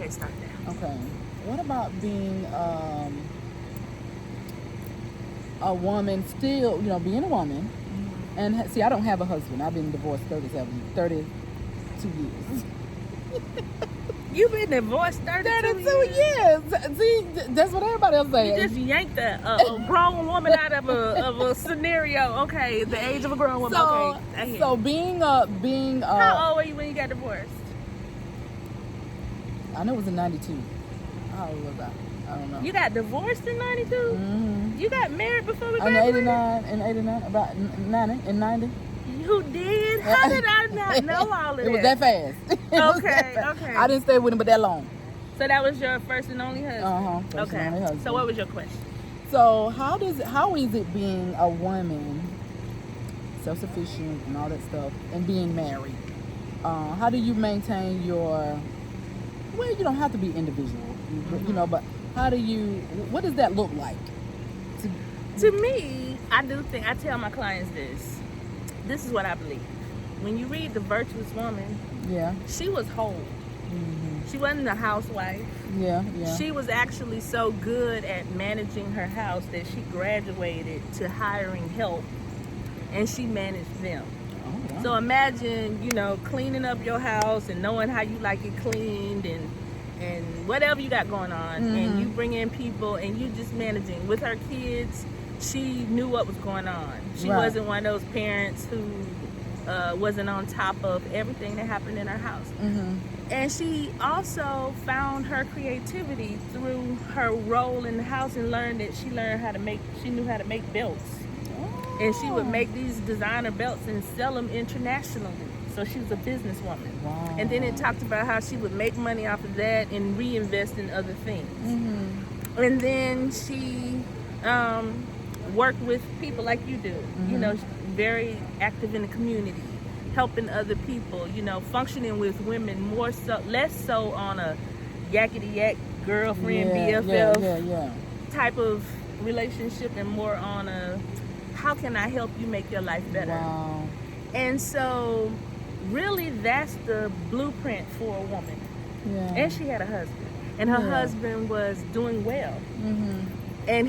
Okay, start there. Okay. What about being a woman still, being a woman? And see, I don't have a husband. I've been divorced 32 years. You've been divorced 32 years. See, that's what everybody else says. You just yanked a grown woman out of a scenario. Okay, the age of a grown woman. So being how old were you when you got divorced? I know it was in 92. How old was I? I don't know. You got divorced in 92? Mm-hmm. You got married before we graduated? In 89, about 90, in 90. You did? How did I not know all of that? It was that fast. Okay. I didn't stay with him but that long. So that was your first and only husband? First and only husband. So what was your question? So how is it being a woman, self-sufficient and all that stuff, and being married? How do you maintain your... Well, you don't have to be individual, but what does that look like? To me, I tell my clients this is what I believe. When you read The Virtuous Woman, she was whole. Mm-hmm. She wasn't a housewife. Yeah. She was actually so good at managing her house that she graduated to hiring help, and she managed them. Oh, wow. So imagine, cleaning up your house and knowing how you like it cleaned and whatever you got going on, and you bring in people and you just managing. With her kids, she knew what was going on. She wasn't one of those parents who wasn't on top of everything that happened in her house. Mm-hmm. And she also found her creativity through her role in the house and she knew how to make belts. Oh. And she would make these designer belts and sell them internationally. So she was a businesswoman. Wow. And then it talked about how she would make money off of that and reinvest in other things. Mm-hmm. And then she worked with people like you do, very active in the community, helping other people, functioning with women less so on a yakety yak girlfriend, BFF type of relationship, and more on a how can I help you make your life better? Wow. And so really that's the blueprint for a woman. Yeah. And she had a husband, and her husband was doing well. Mm-hmm. And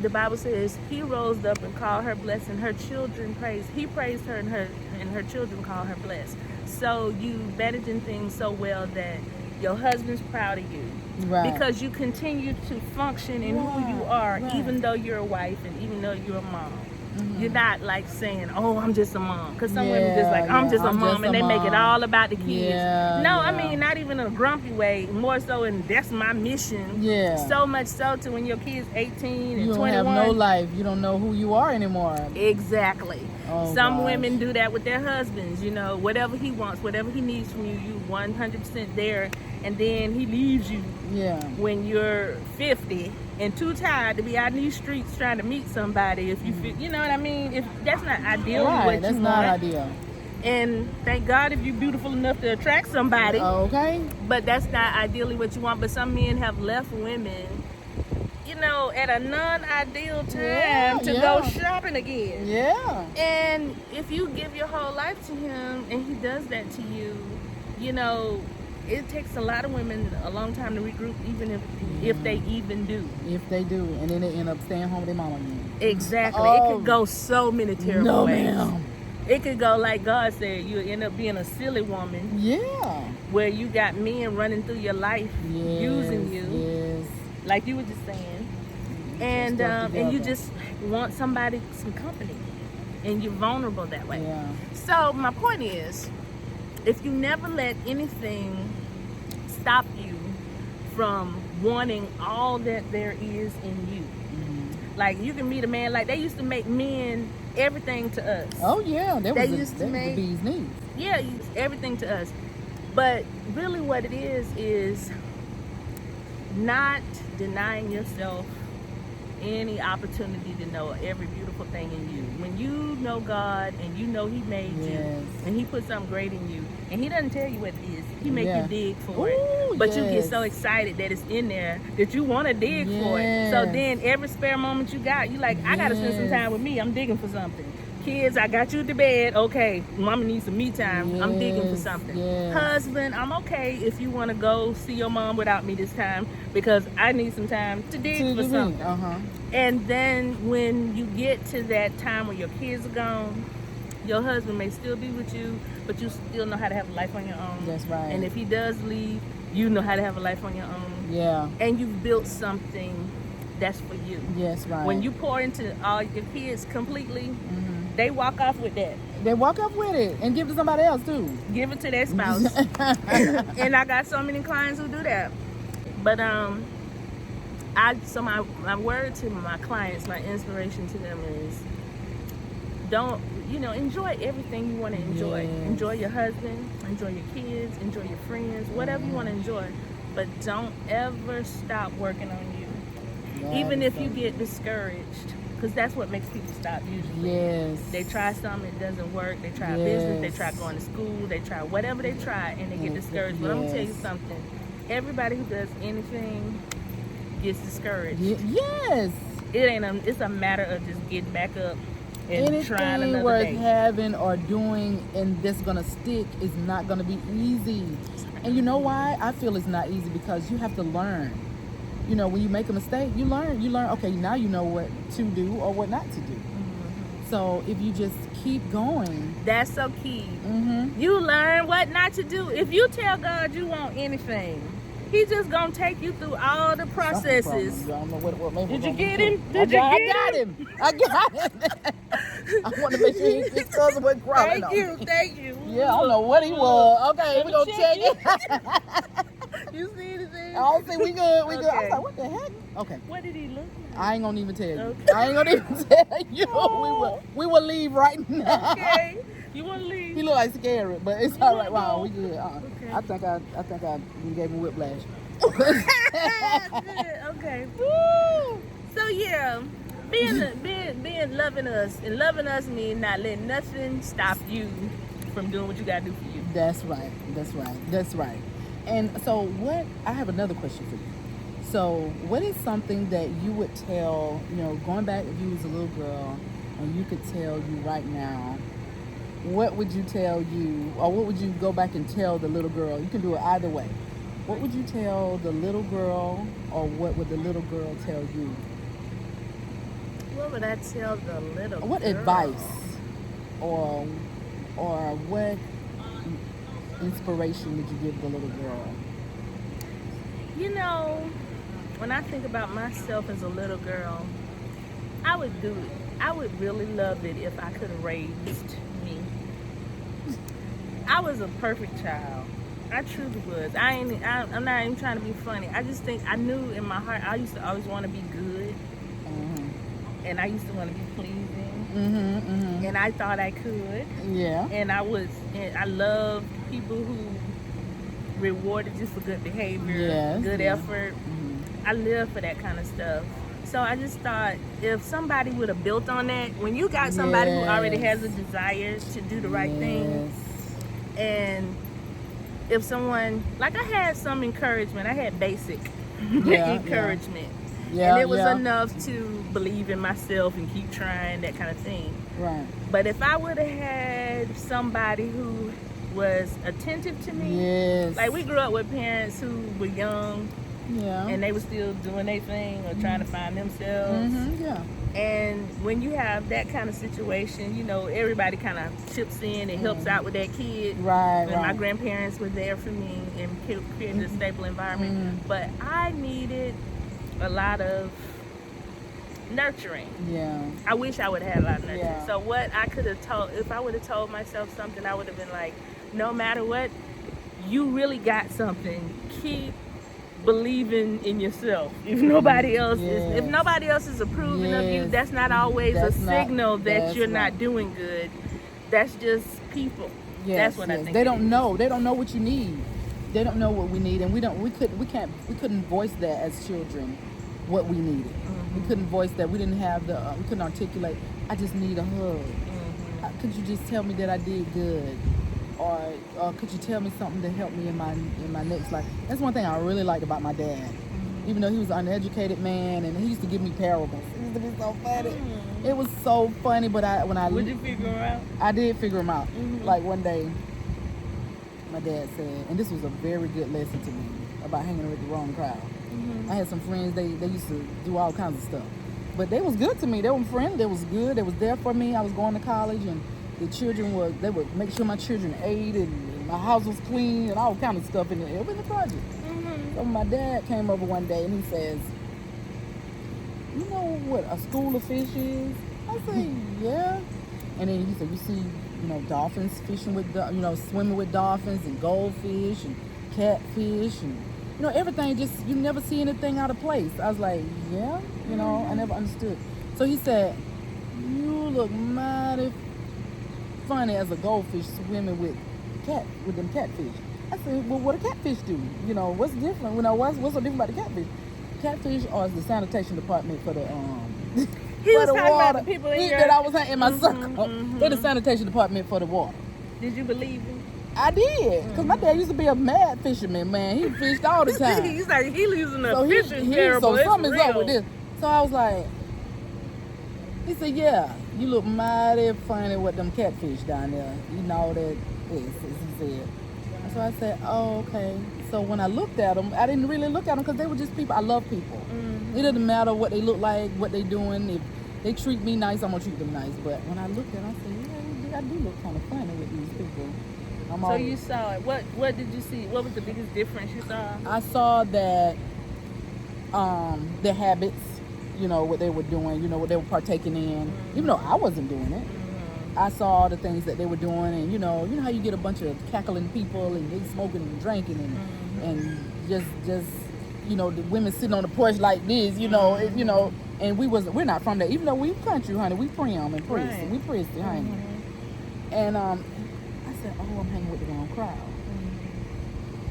the Bible says he rose up and called her blessed, and her children he praised her, and her children called her blessed. So you managing things so well that your husband's proud of you. Right. Because you continue to function in who you are, even though you're a wife and even though you're a mom. Mm-hmm. You're not like saying, "Oh, I'm just a mom," because some women just like, "I'm just a mom," and they make it all about the kids. I mean, not even in a grumpy way. More so, and that's my mission. Yeah. So much so to when your kid's 18 and 21, you don't have no life. You don't know who you are anymore. Exactly. Some women do that with their husbands. Whatever he wants, whatever he needs from you, you 100% there, and then he leaves you. Yeah. When you're 50 and too tired to be out in these streets trying to meet somebody, if you feel, you know what I mean? If that's not ideal, that's not ideal. And thank God if you're beautiful enough to attract somebody. Okay. But that's not ideally what you want. But some men have left women, at a non-ideal time to go shopping again. Yeah. And if you give your whole life to him and he does that to you, it takes a lot of women a long time to regroup, even if they even do. If they do, and then they end up staying home with their mama again. Exactly. It could go so many terrible ways. Ma'am. It could go like God said, you end up being a silly woman. Yeah. Where you got men running through your life, using you. Yes. Like you were just saying. And you just want some company. And you're vulnerable that way. Yeah. So my point is, if you never let anything stop you from wanting all that there is in you. Mm-hmm. Like you can meet a man, like they used to make men everything to us. Oh yeah, they used to make the bee's knees. Yeah, everything to us. But really what it is not denying yourself any opportunity to know every beautiful thing in you. When you know God and you know he made you and he put something great in you, and he doesn't tell you what it is, he make you dig for it. But you get so excited that it's in there that you want to dig for it. So then every spare moment you got, you like, I got to spend some time with me. I'm digging for something. Kids, I got you to bed. Okay, mama needs some me time. I'm digging for Yes, something. yes. Husband, I'm okay if you want to go see your mom without me this time because I need some time to dig for something. And then when you get to that time when your kids are gone, your husband may still be with you, but you still know how to have a life on your own. That's right. And if he does leave, you know how to have a life on your own. Yeah. And you've built something that's for you. Yes, right. When you pour into all your kids completely, they walk off with that. They walk off with it and give it to somebody else too. Give it to their spouse. And I got so many clients who do that. But my word to my clients, my inspiration to them is enjoy everything you want to enjoy. Yes. Enjoy your husband, enjoy your kids, enjoy your friends, whatever you want to enjoy. But don't ever stop working on you. Even if you get discouraged. Because that's what makes people stop usually. Yes. They try something, it doesn't work. They try business, they try going to school, they try whatever they try, and they get discouraged. But I'm going to tell you something. Everybody who does anything gets discouraged. Yes. It's a matter of just getting back up and trying another Anything worth day. having or doing and that's going to stick is not going to be easy. And you know why? I feel it's not easy because you have to learn. You know, when you make a mistake, you learn, okay, now you know what to do or what not to do. So if you just keep going. That's so key. You learn what not to do. If you tell God you want anything, He just gonna take you through all the processes. I don't know what Did you get him? I got him. I want to make sure his cousin was crying. Thank you. Yeah, I don't know what he was. Okay, we're gonna check it. You see anything? I don't think we good. We good. I Okay. was like, what the heck? Okay. What did he look like? I ain't gonna even tell you. Okay. I ain't gonna even tell you. We will leave right now. Okay. You want to leave? He look like scary, but it's all right. Wow, go? we good. Okay. I think I gave him whiplash. Okay. Woo! So yeah, being loving us, and loving us means not letting nothing stop you from doing what you gotta do for you. That's right. That's right. And so I have another question for you. So what is something that you would tell, going back if you was a little girl and you could tell you right now, what would you tell you, or what would you go back and tell the little girl? You can do it either way. What would you tell the little girl, or what would the little girl tell you? What would I tell the little girl? What advice or what inspiration would you give the little girl? When I think about myself as a little girl, I would do it. I would really love it if I could have raised me. I was a perfect child. I truly was. I'm not even trying to be funny. I just think I knew in my heart I used to always want to be good, and I used to want to be pleasing, and I thought I could. Yeah. And I loved people who rewarded you for good behavior, good effort. I live for that kind of stuff. So I just thought if somebody would have built on that, when you got somebody who already has a desire to do the right thing, and if someone, like I had some encouragement, I had basic encouragement. And it was enough to believe in myself and keep trying, that kind of thing. Right. But if I would have had somebody who was attentive to me, like we grew up with parents who were young, and they were still doing their thing or trying to find themselves. And when you have that kind of situation, everybody kind of chips in and helps out with that kid. Right. My grandparents were there for me and created a stable environment. But I needed a lot of nurturing. I wish I would have had a lot of nurturing. So what I could have told, if I would have told myself something, I would have been like, no matter what, you really got something. Keep believing in yourself. If nobody else is approving of you, that's not always a signal that you're not doing good. That's just people. That's what I think. They don't know what you need. They don't know what we need, and we couldn't voice that as children what we needed. We couldn't voice that. We didn't have we couldn't articulate, I just need a hug. Could you just tell me that I did good? Or could you tell me something to help me in my next life? That's one thing I really liked about my dad. even though he was an uneducated man, and he used to give me parables. It used to be so funny. It was so funny, but Would you figure him out? I did figure him out. Like one day, my dad said, and this was a very good lesson to me about hanging with the wrong crowd. I had some friends, they used to do all kinds of stuff. But they was good to me. They were friends. They was good. They was there for me. I was going to college, and the children they would make sure my children ate, and my house was clean, and all kind of stuff in there. It was in the project. So my dad came over one day, and he says, "You know what a school of fish is?" I said, "Yeah." And then he said, "You see, dolphins fishing with, swimming with dolphins, and goldfish, and catfish, and everything. Just you never see anything out of place." I was like, "Yeah." I never understood. So he said, "You look mighty funny as a goldfish swimming with them catfish." I said, "Well, what do catfish do? What's different? What's so different about the catfish?" Catfish are the sanitation department for the He was for the talking water. about the people That I was in my circle. They're the sanitation department for the water. Did you believe him? I did, because my dad used to be a mad fisherman, man. He fished all the time. He's like, he using a fishing So parable. something's up with this. So I was like, he said, "Yeah, you look mighty funny with them catfish down there. You know that this," he said. So I said, "Oh, okay." So when I looked at them, I didn't really look at them because they were just people. I love people. It doesn't matter what they look like, what they doing. If they treat me nice, I'm gonna treat them nice. But when I looked at them, I said, "Yeah, I do look kind of funny with these people." So you saw it. What did you see? What was the biggest difference you saw? I saw that their habits, what they were doing, what they were partaking in, even though I wasn't doing it. I saw the things that they were doing, and you know how you get a bunch of cackling people and they smoking and drinking and just the women sitting on the porch like this, and we're not from there, even though we country, honey, we prim and priest, right. We prissy, honey. And I said, "Oh, I'm hanging with the wrong crowd."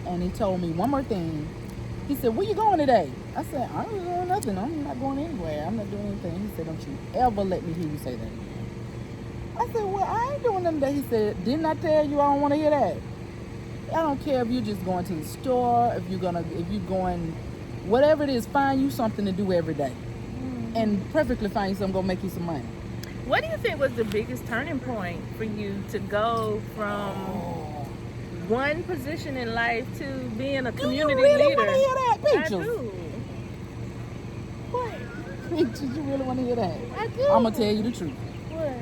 And he told me one more thing. He said, "Where you going today?" I said, "I ain't doing nothing. I'm not going anywhere. I'm not doing anything." He said, "Don't you ever let me hear you say that again." I said, "Well, I ain't doing nothing today." He said, "Didn't I tell you I don't want to hear that? I don't care if you're just going to the store, if you're going, whatever it is, find you something to do every day. And perfectly find you something going to make you some money." What do you think was the biggest turning point for you to go from one position in life to being a community leader? Do you really leader? want to hear that, Peaches? I do. What? Peaches, you really want to hear that? I do. I'm going to tell you the truth. What?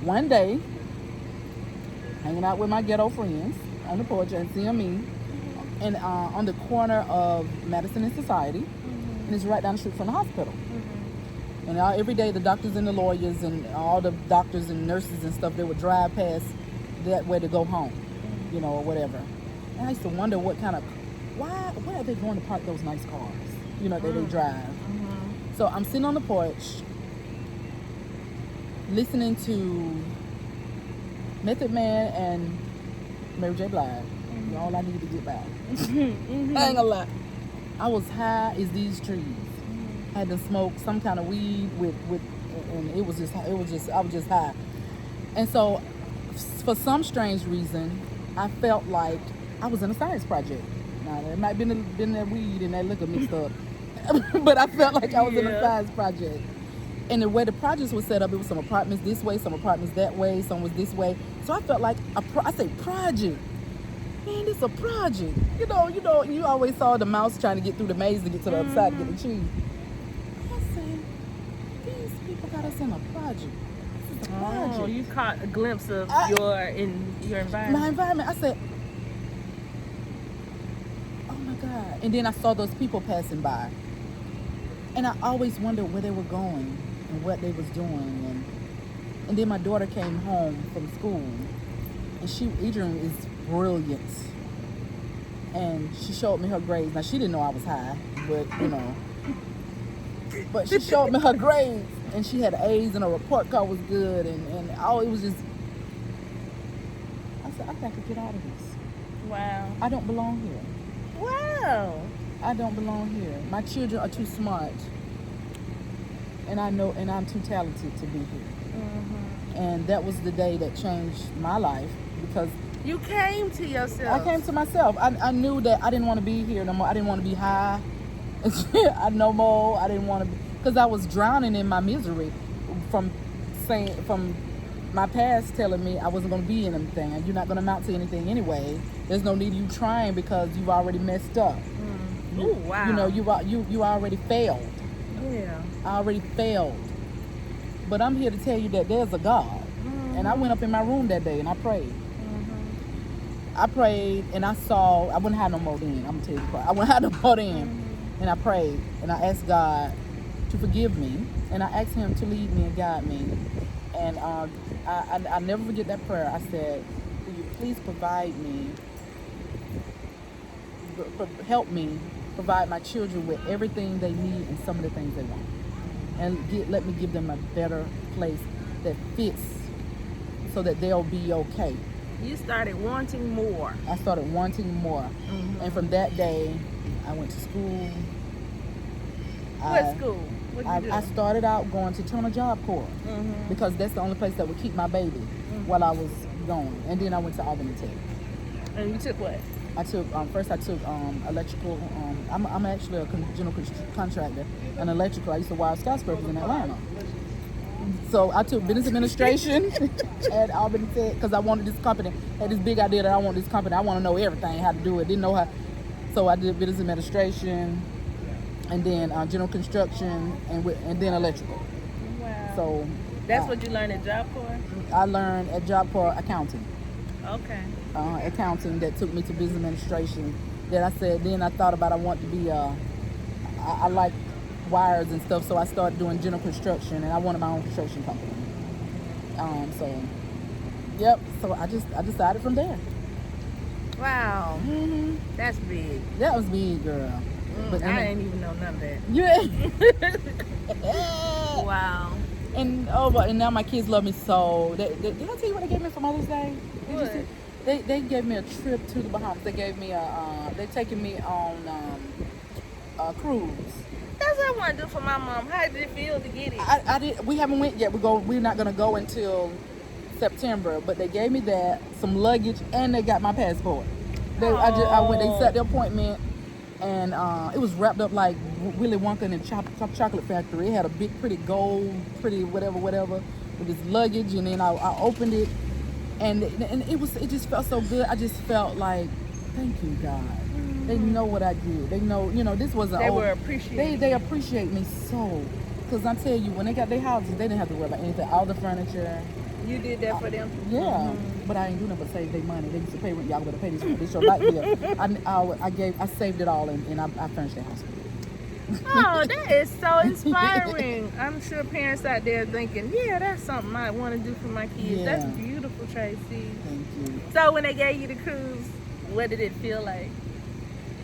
One day, hanging out with my ghetto friends on the porch at CME, and on the corner of Madison and Society, and it's right down the street from the hospital. And every day the doctors and the lawyers and all the doctors and nurses and stuff, they would drive past that way to go home, or whatever. And I used to wonder why are they going to park those nice cars, that they drive. So I'm sitting on the porch listening to Method Man and Mary J. Blige. All I needed to get by. I ain't gonna lie. I was high as these trees. I had to smoke some kind of weed and I was just high. And so for some strange reason, I felt like I was in a science project. Now there might have been that weed and that liquor mixed up. But I felt like I was in a science project. And the way the projects were set up, it was some apartments this way, some apartments that way, some was this way. So I felt like I say project. Man, it's a project. You always saw the mouse trying to get through the maze to get to the other side to get the cheese. I said, these people got us in a project. This is a project. Oh, you caught a glimpse of your environment. My environment. I said, oh my God. And then I saw those people passing by. And I always wondered where they were going and what they was doing. And then my daughter came home from school. And Adrian is brilliant. And she showed me her grades. Now, she didn't know I was high, but, But she showed me her grades. And she had A's and her report card was good. And it was just... I said, I got to get out of this. Wow. I don't belong here. Wow. I don't belong here. My children are too smart. And I know, and I'm too talented to be here. And that was the day that changed my life, because you came to yourself. I came to myself. I knew that I didn't want to be here no more. I didn't want to be high I no more. I didn't want to, because I was drowning in my misery from my past telling me I wasn't going to be in anything, and you're not going to amount to anything anyway. There's no need of you trying because you've already messed up. Oh, wow. You know, you already failed. Yeah. I already failed. But I'm here to tell you that there's a God. And I went up in my room that day and I prayed. I prayed and I wouldn't have no more then. I'm going to tell you the part. I wouldn't have no more then. And I prayed and I asked God to forgive me. And I asked him to lead me and guide me. And I never forget that prayer. I said, will you please provide me, help me provide my children with everything they need and some of the things they want. And let me give them a better place that fits so that they'll be okay. You started wanting more. I started wanting more. And from that day, I went to school. What school? What you do? I started out going to Turner Job Corps because that's the only place that would keep my baby while I was going. And then I went to Albany Tech. And you took what? I took first. I took electrical. I'm actually a general contractor, and electrical. I used to wire skyscrapers in Atlanta. So I took business administration at Albany Tech because I wanted this company. I had this big idea that I want this company. I want to know everything, how to do it. Didn't know how. So I did business administration, and then general construction, and then electrical. Wow. So that's what you learned at Job Corps? I learned at Job Corps accounting. Okay. Accounting that took me to business administration. Then I thought about I want to be I like wires and stuff, so I started doing general construction, and I wanted my own construction company. So I decided from there. Wow. That's big. That was big, girl. But I didn't even know none of that. Yeah. Wow. And and now my kids love me so. Did I tell you what they gave me for Mother's Day? Did you see? They gave me a trip to the Bahamas. They gave me they're taking me on a cruise. That's what I want to do for my mom. How did it feel to get it? We haven't went yet. We're not gonna go until September. But they gave me that, some luggage, and they got my passport. I went. They set the appointment, and it was wrapped up like Willy Wonka in the chocolate factory. It had a big, pretty gold, pretty whatever, with this luggage, and then I opened it. And it just felt so good. I just felt like, thank you, God. They know what I did. They know, this wasn't. They were appreciating. They appreciate me so. Because I tell you, when they got their houses, they didn't have to worry about anything. All the furniture. You did that for them? Yeah. But I ain't do nothing but save their money. They used to pay rent. Y'all better pay this your light bill. I saved it all and I furnished their house. Oh, that is so inspiring. I'm sure parents out there thinking, yeah, that's something I want to do for my kids. Yeah. That's beautiful, Tracy. Thank you. So when they gave you the cruise, what did it feel like?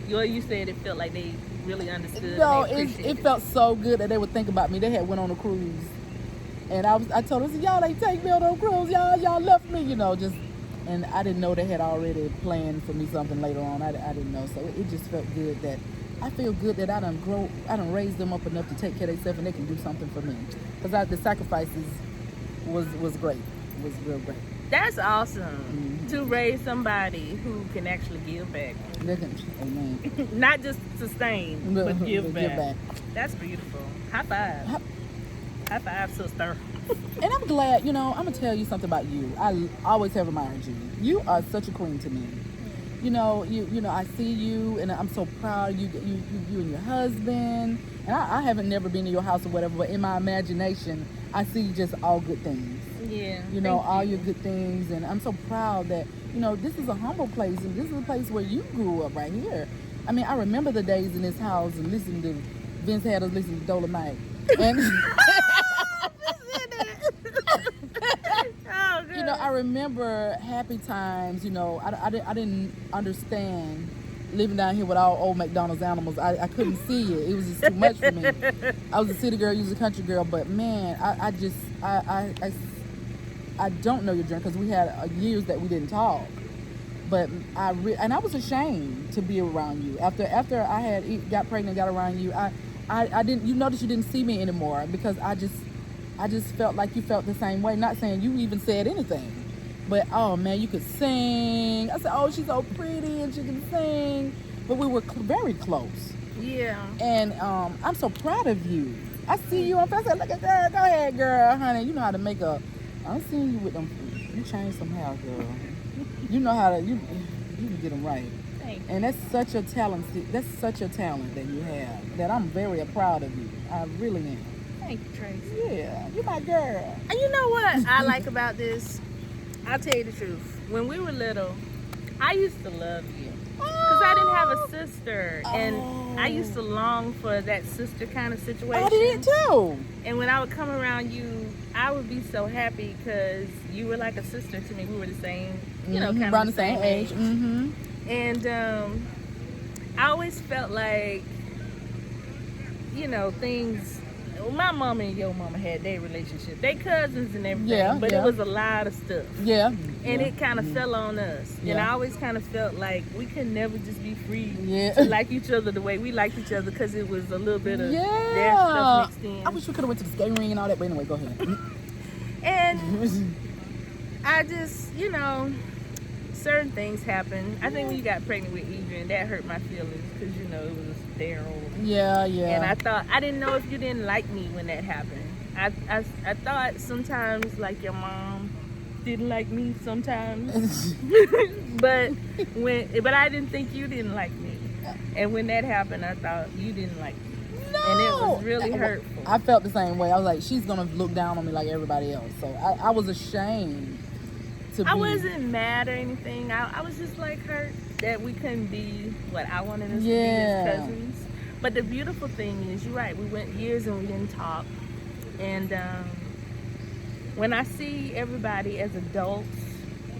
You said it felt like they really understood. No, it felt so good that they would think about me. They had went on a cruise, and I told them, y'all ain't take me on no cruise. Y'all left me, and I didn't know they had already planned for me something later on. I didn't know, so it just felt good that. I feel good that I done raised them up enough to take care of themselves and they can do something for me. Because the sacrifices was great. It was real great. That's awesome to raise somebody who can actually give back. Amen. Not just sustain, but give back. That's beautiful. High five. High five, sister. And I'm glad, I'm going to tell you something about you. I always have admired you. You are such a queen to me. I see you, and I'm so proud of you and your husband. And I haven't never been to your house or whatever, but in my imagination, I see just all good things. Yeah. All your good things, and I'm so proud that this is a humble place, and this is a place where you grew up right here. I mean, I remember the days in this house and listening to Vince had us listening to Dolomite, and I remember happy times. I didn't understand living down here with all old McDonald's animals. I couldn't see it. It was just too much for me. I was a city girl, you was a country girl, but man, I don't know your journey because we had years that we didn't talk. But I was ashamed to be around you after I had got pregnant, got around you. I didn't. You notice you didn't see me anymore because I just felt like you felt the same way. Not saying you even said anything, but oh man, you could sing. I said, oh, she's so pretty and she can sing. but we were very close. Yeah. And I'm so proud of you. I see you on Facebook. Look at girl. Go ahead, girl, honey. You know how to make a. I'm seeing you with them. You changed some hair, girl. You know how to. You can get them right. Thank you. And that's such a talent. That's such a talent that you have. That I'm very proud of you. I really am. Thank you, Tracy. Yeah, you my girl. And you know what I like about this? I'll tell you the truth. When we were little, I used to love you. Because I didn't have a sister. And I used to long for that sister kind of situation. I did too. And when I would come around you, I would be so happy because you were like a sister to me. We were the same, you know, kind of around the same age. Mm-hmm. And I always felt like, you know, things. Well, my mama and your mama had their relationship. They cousins and everything, but it was a lot of stuff. Yeah. And it kind of fell on us. Yeah. And I always kind of felt like we could never just be free Yeah. to like each other the way we liked each other because it was a little bit of their stuff mixed in. I wish we could have went to the skating ring and all that, but anyway, go ahead. And I just, you know, certain things happen. I think when you got pregnant with Adrian, that hurt my feelings because, you know, it was sterile. Yeah. And I didn't know if you didn't like me when that happened. I thought sometimes like your mom didn't like me sometimes, but I didn't think you didn't like me. And when that happened, I thought you didn't like me. No. And it was really hurtful. I felt the same way. I was like, she's gonna look down on me like everybody else. So I was ashamed. I wasn't mad or anything. I was just like hurt that we couldn't be what I wanted us to be as cousins. But the beautiful thing is, you're right, we went years and we didn't talk. And when I see everybody as adults,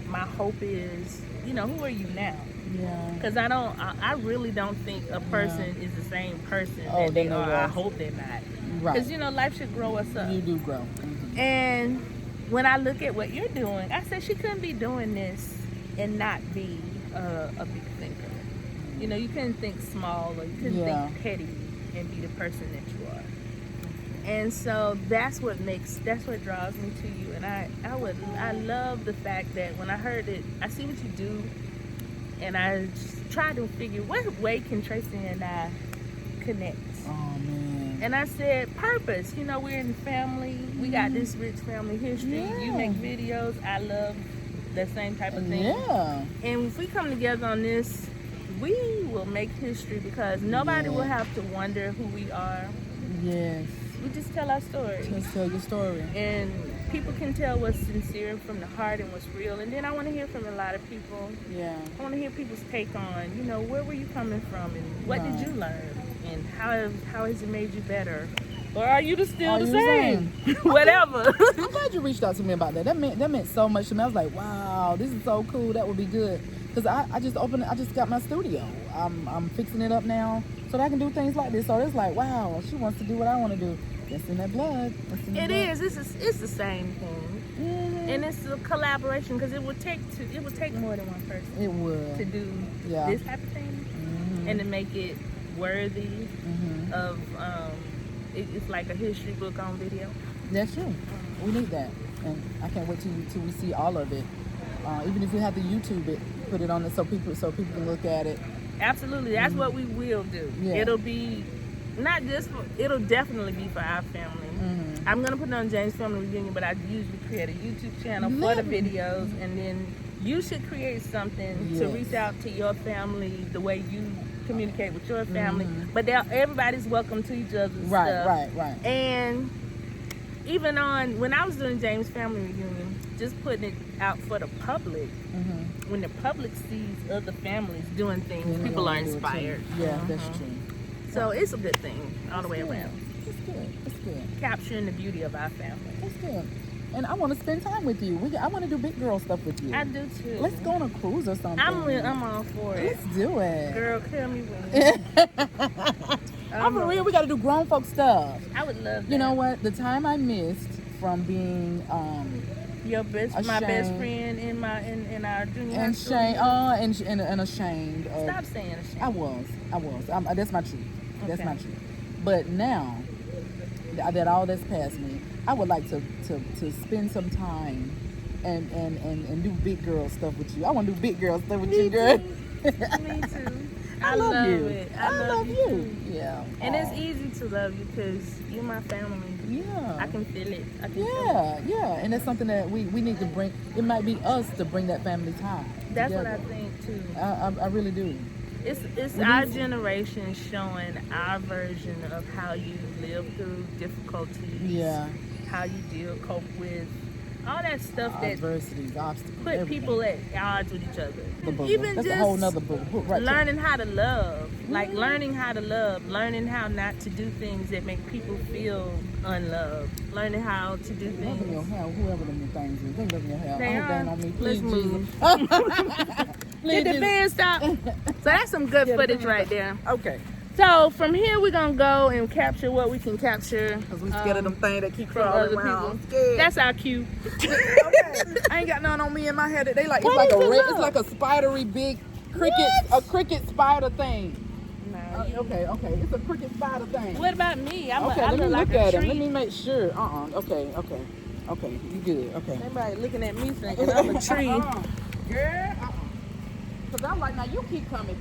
my hope is, you know, who are you now? Yeah. Because I really don't think a person is the same person that they they are. never I are. hope they're not. Right. Because, you know, life should grow us up. You do grow. Mm-hmm. And when I look at what you're doing, I said she couldn't be doing this and not be a big thinker. You know, you couldn't think small or you couldn't think petty and be the person that you are. And so that's what draws me to you. And I love the fact that when I heard it, I see what you do, and I just try to figure what way can Tracy and I connect. Oh man. And I said, purpose. You know, we're in family. We got this rich family history. Yeah. You make videos. I love that same type of thing. Yeah. And if we come together on this, we will make history because nobody will have to wonder who we are. Yes. We just tell our story. Just tell your story. And people can tell what's sincere from the heart and what's real. And then I want to hear from a lot of people. Yeah. I want to hear people's take on, you know, where were you coming from and what did you learn? And how has it made you better? Or are you still the same? Whatever. I'm glad you reached out to me about that. That meant so much to me. I was like, wow, this is so cool. That would be good. Because I just got my studio. I'm fixing it up now so that I can do things like this. So it's like, wow, she wants to do what I want to do. That's in that blood. It is. It's the same thing. Mm-hmm. And it's a collaboration because it would take more than one person. It would. To do this type of thing and to make it worthy of it's like a history book on video. That's true. We need that, and I can't wait till we see all of it. Even if you have to YouTube it, put it on it so people can look at it. Absolutely, that's what we will do. Yeah. It'll be not just it'll definitely be for our family. I'm gonna put it on James Family Reunion, but I usually create a YouTube channel for the videos, and then you should create something to reach out to your family the way you communicate with your family. But everybody's welcome to each other's stuff. Right. And even on when I was doing James Family Reunion, just putting it out for the public. When the public sees other families doing things, people are inspired. Yeah, that's true. So it's a good thing all the way around. It's good. Capturing the beauty of our family. That's good. And I want to spend time with you. I want to do big girl stuff with you. I do too. Let's go on a cruise or something. I'm all for it. Let's do it. Girl, tell me when. I'm for real. We got to do grown folk stuff. I would love that. You know what? The time I missed from being my best friend in our junior high school. And ashamed. Stop saying ashamed. I was. That's my truth. That's Okay. my truth. But now that all that's past me, I would like to spend some time and do big girl stuff with you. I want to do big girl stuff with you, girl. Me too. I love you. it. I love you. Too. Yeah. And it's easy to love you because you're my family. Yeah. I can feel it. Yeah. And it's something that we need to bring. It might be us to bring that family time. That's together. what I think too. I really do. It's our generation showing our version of how you live through difficulties. Yeah. How you cope with all that stuff that adversities, obstacles, put everything. people at odds with each other. Even that's just a whole nother book. Right learning how to love, like learning how to love, learning how not to do things that make people feel unloved, learning how to do things. Love in your hair, whoever them things is, they love in your hair. They are. On me. Let's Please, move. Did the band stop? So that's some good footage right there. Okay. So from here we're gonna go and capture what we can capture. Cause we scared of them things that keep from crawling other around. people. That's our cue. Okay. I ain't got none on me in my head. They like What it's like is a it red, look? it's like a spidery big cricket, a cricket spider thing. No, Okay. It's a cricket spider thing. what about me? I Okay, let me look like look a at tree. him. Let me make sure. Okay. You good? Okay. Everybody looking at me thinking I'm a tree. Girl. Cause I'm like, now you keep coming.